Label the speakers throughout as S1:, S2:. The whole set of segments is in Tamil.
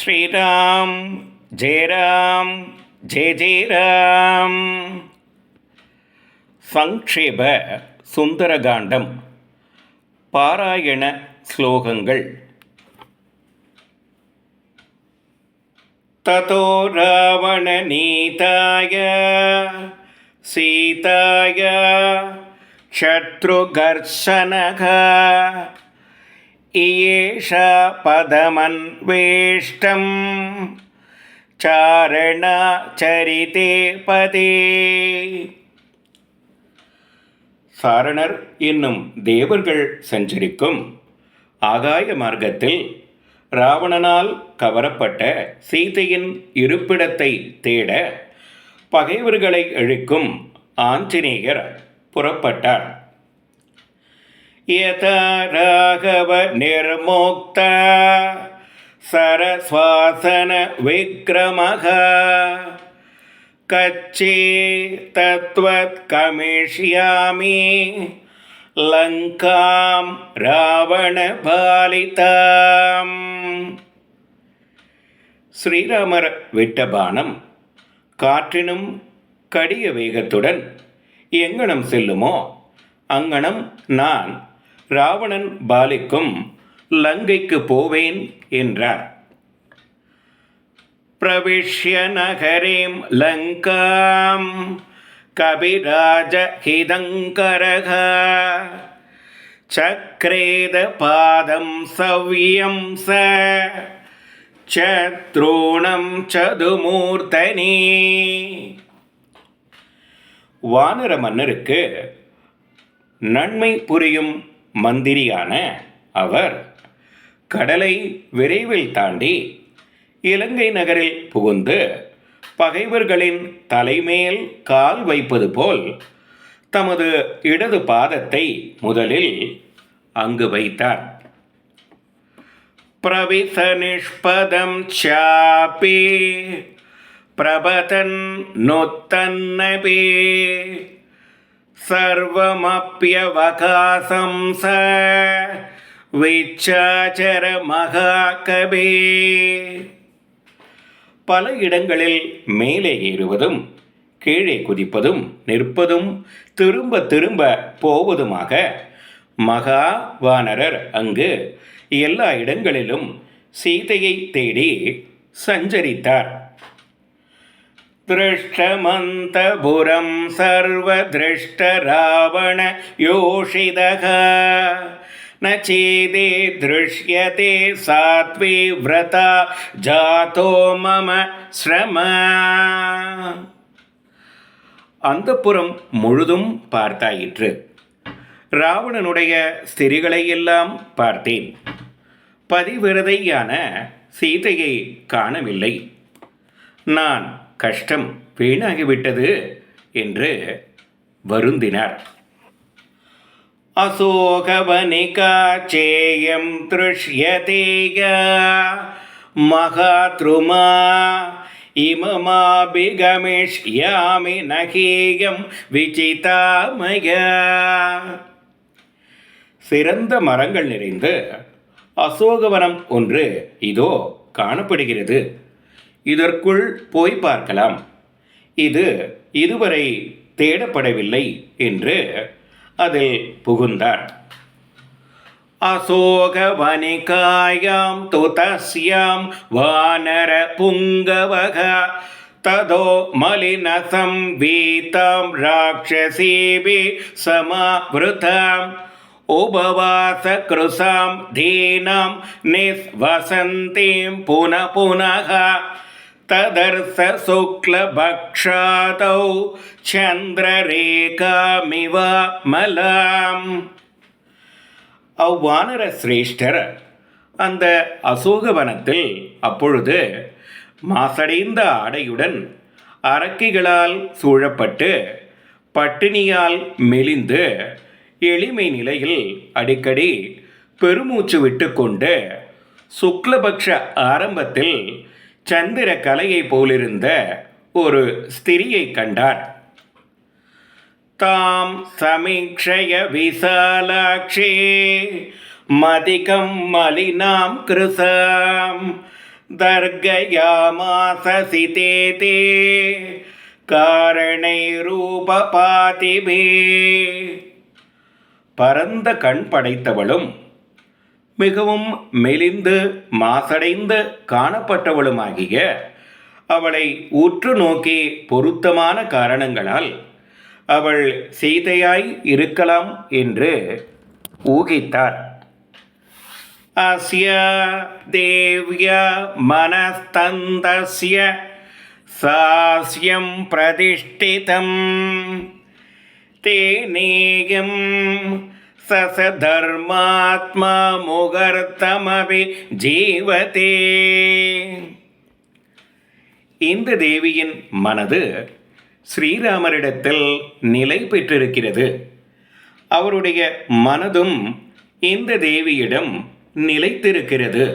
S1: ஸ்ரீராம் ஜெயராம் ஜெய ஜெயராம். சங்க்ஷேப சுந்தரகாண்டம் பாராயண ஸ்லோகங்கள். ததோ ராவணநீதாய சீதாய சத்ருகர்ஷனக இயேஷா பதமன்வேஷ்டம் சாரணாச்சரிதே பதே. சாரணர் என்னும் தேவர்கள் சஞ்சரிக்கும் ஆகாய மார்க்கத்தில் ராவணனால் கவரப்பட்ட சீதையின் இருப்பிடத்தை தேட பகைவர்களை அழிக்கும் ஆஞ்சநேயர் புறப்பட்டார். யதா ராகவ நிர்மோக்த சரஸ்வாசன விக்ரமஹ கச்சே தத்வத் கமிஷ்யாமி லங்காம் ராவண பாலிதாம். ஸ்ரீராமர் விட்ட பானம் காற்றினும் கடிய வேகத்துடன் எங்கனம் செல்லுமோ அங்கனம் நான் ராவணன் பாலிக்கும் லங்கைக்கு போவேன் என்றார். பிரவிஷ்ய நகரேம் லங்காம் கபிராஜ ஹிதங்கரக சக்ரேத பாதம் சவ்யம் ச சத்ருணம் சதுமூர்த்தனே. வானர மன்னருக்கு நன்மை புரியும் மந்திரியான அவர் கடலை விரைவில் தாண்டி இலங்கை நகரில் புகுந்து பகைவர்களின் தலைமேல் கால் வைப்பது போல் தமது இடது பாதத்தை முதலில் அங்கு வைத்தார். பிரவிச நிஷ்பதம் சாபி பிரபதன் நொத்தன்னபே சர்வமப்யவகாசம் ச விச்சாச்சர மகாகபே. பல இடங்களில் மேலே ஏறுவதும் கீழே குதிப்பதும் நிற்பதும் திரும்ப திரும்ப போவதுமாக மகா வானரர் அங்கு எல்லா இடங்களிலும் சீதையை தேடி சஞ்சரித்தார். திருஷ்டமந்தபுரம் சர்வதிருஷ்ட ராவண யோஷிதக நச்சேதே திருஷ்யதே சாத்வி விரதா ஜாதோ மம ஸ்ரம. அந்தப்புறம் முழுதும் பார்த்தாயிற்று. ராவணனுடைய ஸ்திரிகளை எல்லாம் பார்த்தேன். பதிவிரதையான சீதையை காணவில்லை. நான் கஷ்டம் வீணாகிவிட்டது என்று வருந்தினார். அசோகவனிகா சேயம் திருஷ்யதேய மகாத்ருமா இமமாபிகமிஷ்யாமி நகேயம் விசிதாமய. சிறந்த மரங்கள் நிறைந்து அசோகவனம் ஒன்று இதோ காணப்படுகிறது. இதற்குள் போய் பார்க்கலாம். இது இதுவரை தேடப்படவில்லை என்று அதில் புகுந்தார். அசோகவனிகாயாம் துதஸ்யாம் வானர புங்கவக ததோ மலினசம் வீதாம் ராட்சசீபி சமாவ்ருதாம் உபவாச கிருசாம் தீனாம் நிஸ்வசந்தீம் புன புனக ததர்ச சுக்லபக்ஷாதௌ சந்திரரேகாமிவ மலாம். அவ்வானர சிரேஷ்டர் அந்த அசோகவனத்தில் அப்பொழுது மாசடைந்த ஆடையுடன் அரக்கிகளால் சூழப்பட்டு பட்டினியால் மெலிந்து எளிமை நிலையில் அடிக்கடி பெருமூச்சு விட்டு கொண்டு சுக்லபக்ஷ ஆரம்பத்தில் சந்திர கலையை போலிருந்த ஒரு ஸ்திரியை கண்டார். தாம் சமீக்ஷய விசாலாக்ஷே மதிகம் மலினாம் கிருசாம் தர்கயாமாச சிதேதே காரணை ரூபபாதிபே. பரந்த கண் படைத்தவளும் மிகவும் மெலிந்து மாசடைந்து காணப்பட்டவளுமாகிய அவளை உற்று நோக்கி பொருத்தமான காரணங்களால் அவள் சீதையாய் இருக்கலாம் என்று ஊகித்தார். அஸ்ய தேவ்ய மனஸ்தந்தஸ்ய சாஸ்யம் பிரதிஷ்டிதம் தேனேயம் சசதர்மாத்மா முகர்த்தமபி ஜீவதே. இந்த தேவியின் மனது ஸ்ரீராமரிடத்தில் நிலை பெற்றிருக்கிறது. அவருடைய மனதும் இந்த தேவியிடம் நிலைத்திருக்கிறது.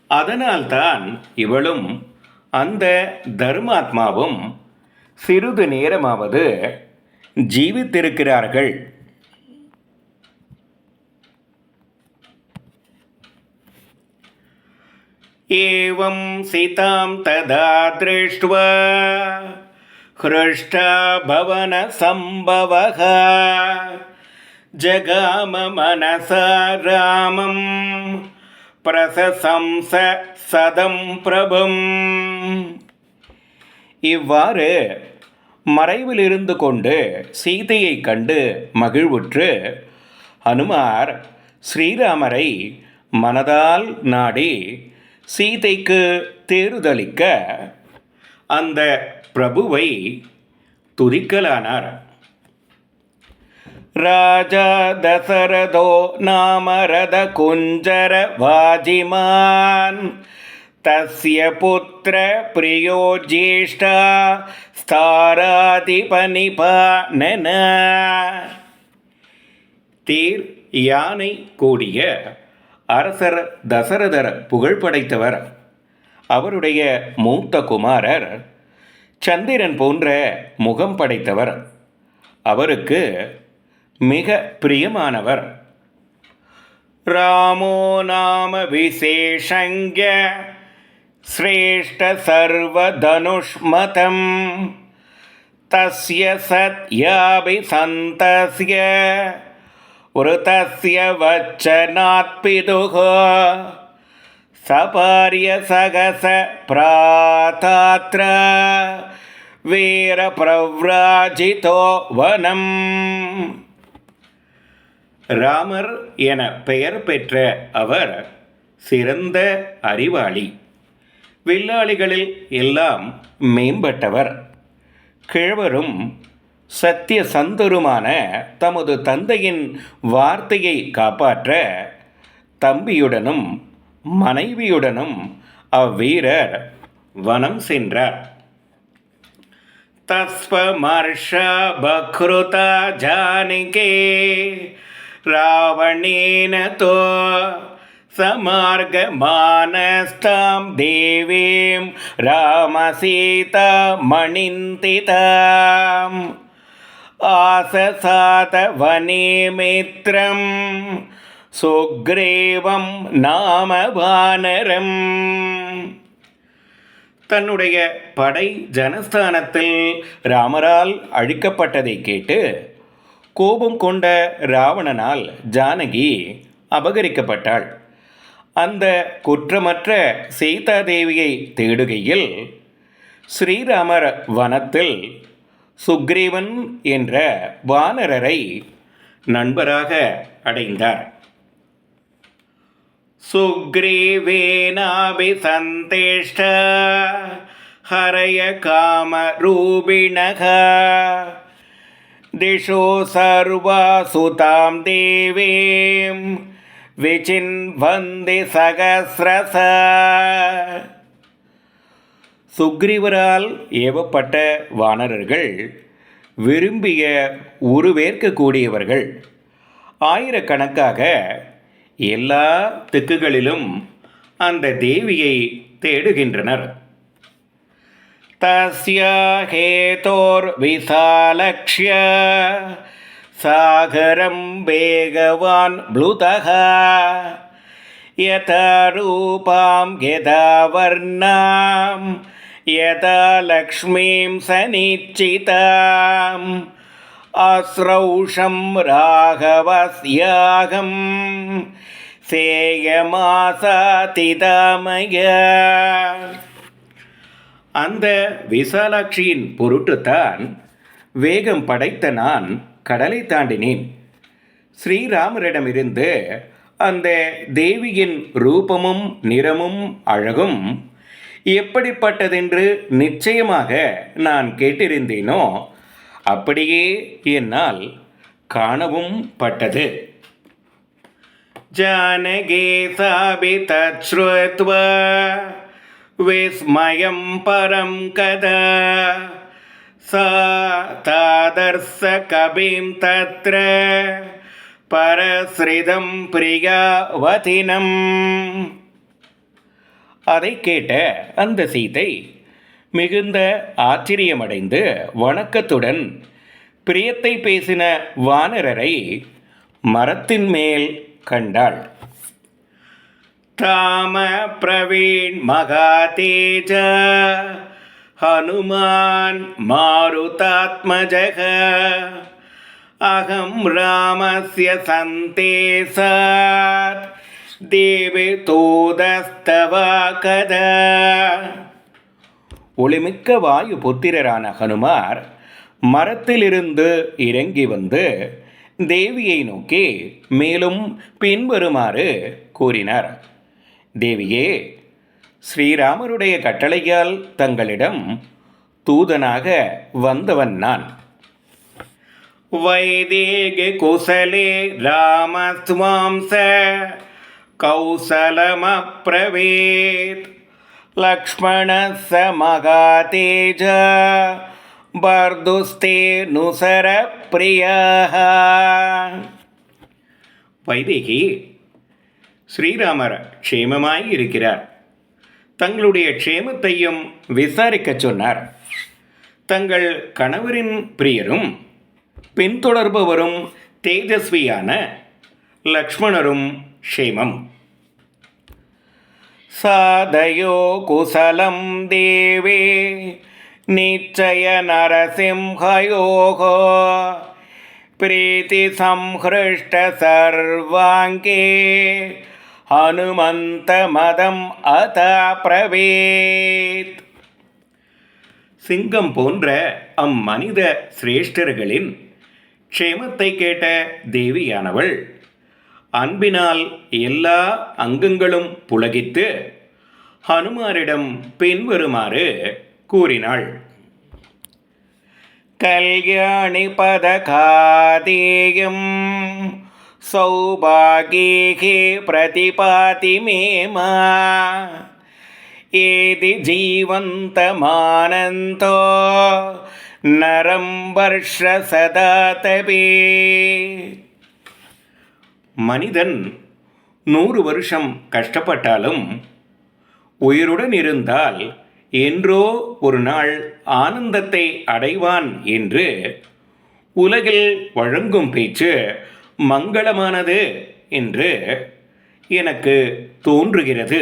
S1: அதனால்தான் இவளும் அந்த தர்மாத்மாவும் சிறிது நேரமாவது ஜீவித்திருக்கிறார்கள். ஏவம் சீதாம் ததா திருஷ்ட்வா ஹ்ருஷ்டா பவன சம்பவஹ ஜகாம மனசா ராமம் பிரசசம்ச சதம் பிரபும். இவ்வாறு மறைவில் இருந்து கொண்டு சீதையை கண்டு மகிழ்வுற்று ஹனுமார் ஸ்ரீராமரை மனதால் நாடி சீதைக்கு தேறுதளிக்க அந்த பிரபுவை துதிக்கலானார். ராஜா தசரதோ நாமரத குஞ்சர வாஜிமான் தஸ்ய புத்திர பிரியோ ஜேஷ்டா ஸ்தாராதிபனிபானன. தேர் யானை கூடிய அரசர் தசரதர் புகழ் படைத்தவர். அவருடைய மூத்த குமாரர் சந்திரன் போன்ற முகம் படைத்தவர். அவருக்கு மிக பிரியமானவர். ராமோ நாம விசேஷங்க ஸ்ரேஷ்ட சர்வதனுஷ்மதம் தஸ்ய சத்யாபிசந்தஸ்ய விருதஸ்ய வச்சனாத் பிதுஹ சபார்ய சகச பிராதாத்ர வீர பிரவ்ராஜிதோ வனம். ராமர் என பெயர் பெற்ற அவர் சிறந்த அறிவாளி. வில்லாளிகளில் எல்லாம் மேம்பட்டவர். கிழவரும் சத்திய சந்தருமான தமது தந்தையின் வார்த்தையை காப்பாற்ற தம்பியுடனும் மனைவியுடனும் அவ்வீரர் வனம் சென்றார். தஸ்வமர்ஷ பக்ருதா ஜானகே ராவணேன தோ சமார்கமானஸ்தாம் தேவீம் ராமசீதா மணிந்திதாம் ஆசசாத வனே மித்ரம் சுக்ரீவம் நாம வானரம். தன்னுடைய படை ஜனஸ்தானத்தில் ராமரால் அழிக்கப்பட்டதை கேட்டு கோபம் கொண்ட ராவணனால் ஜானகி அபகரிக்கப்பட்டாள். அந்த குற்றமற்ற சீதாதேவியை தேடுகையில் ஸ்ரீராமர் வனத்தில் சுக்ரீவன் என்ற வானரரை நண்பராக அடைந்தார். சுக்ரீவேனாபிசந்தேஷ்ட ஹரய காமரூபிணக திஷோ சர்வாசுதாம் தேவீம் விசின்வந்தி சகஸ்ரச. சுக்ரீவரால் ஏவப்பட்ட வானரர்கள் விரும்பிய உருவேற்கக்கூடியவர்கள். ஆயிரக்கணக்காக எல்லா திக்குகளிலும் அந்த தேவியை தேடுகின்றனர். தஸ்யா ஹேதோர் விசாலக்ஷ்ய சாகரம் வேகவான் ப்ளுதஹ யதா ரூபாம் யதா வர்ணாம் யதா லக்ஷ்மீம் சநிச்சிதாம் ஆஸ்ரௌஷம் ராகவஸ்யாகம் சேயமாசாதிதாமய. அந்த விசாலாட்சியின் பொருட்டுத்தான் வேகம் படைத்த நான் கடலை தாண்டினேன். ஸ்ரீராமரிடமிருந்து அந்த தேவியின் ரூபமும் நிறமும் அழகும் எப்படிப்பட்டதென்று நிச்சயமாக நான் கேட்டிருந்தேனோ அப்படியே என்னால் காணவும் பட்டது. ஜானகி சாபிதச்ருத்வா விஸ்மயம் பரம் கதா சா தாதர்ச கபிம் தத்ர பரஸ்ரிதம் பிரியாவதினம். அதை கேட்ட அந்த சீதை மிகுந்த ஆச்சரியமடைந்து வணக்கத்துடன் பிரியத்தை பேசின வானரரை மரத்தின் மேல் கண்டாள். தாம பிரவீண் மகாதேஜ ஹனுமான் மாருதாத்மஜக அகம் ராமஸ்ய சந்தேசாத் தேவி தூதஸ்தவா கதா. ஒளிமிக்க வாயு புத்திரரான ஹனுமார் மரத்திலிருந்து இறங்கி வந்து தேவியை நோக்கி மேலும் பின்வருமாறு கூறினார். தேவியே, ஸ்ரீராமருடைய கட்டளையால் தங்களிடம் தூதனாக வந்தவன் நான். வைதேகி குசலே ராமஸ்வாம்ச கௌசலமப்ரவேத் லக்ஷ்மணஸ்ஸ மகாதேஜ பர்துஸ்தே நுசர பிரியாஹ. வைதேகி, ஸ்ரீராமர் க்ஷேமமாய் இருக்கிறார். தங்களுடைய க்ஷேமத்தையும் விசாரிக்கச் சொன்னார். தங்கள் கணவரின் பிரியரும் பின்தொடர்பவரும் தேஜஸ்வியான லக்ஷ்மணரும் க்ஷேமம். சாதயோ குசலம் தேவே நிச்சய நரசிம்ஹயோகோ பிரீதி சம்ஹ்ருஷ்ட சர்வாங்கே ஹனுமந்த மதம் அதா பிரவேத். சிங்கம் போன்ற அம்மனித சிரேஷ்டர்களின் க்ஷேமத்தை கேட்ட தேவியானவள் அன்பினால் எல்லா அங்கங்களும் புலகித்து ஹனுமாரிடம் பின்வருமாறு கூறினாள். கல்யாணி பதகாதேயம் சௌபாகீகே பிரதிபாதி மேமா ஏதி ஜீவந்தமானந்தோ நரம் வர்ஷ சதாதபே. மனிதன் 100 வருஷம் கஷ்டப்பட்டாலும் உயிருடன் இருந்தால் என்றோ ஒரு நாள் ஆனந்தத்தை அடைவான் என்று உலகில் வழங்கும் பேச்சு மங்களமானது என்று எனக்கு தோன்றுகிறது.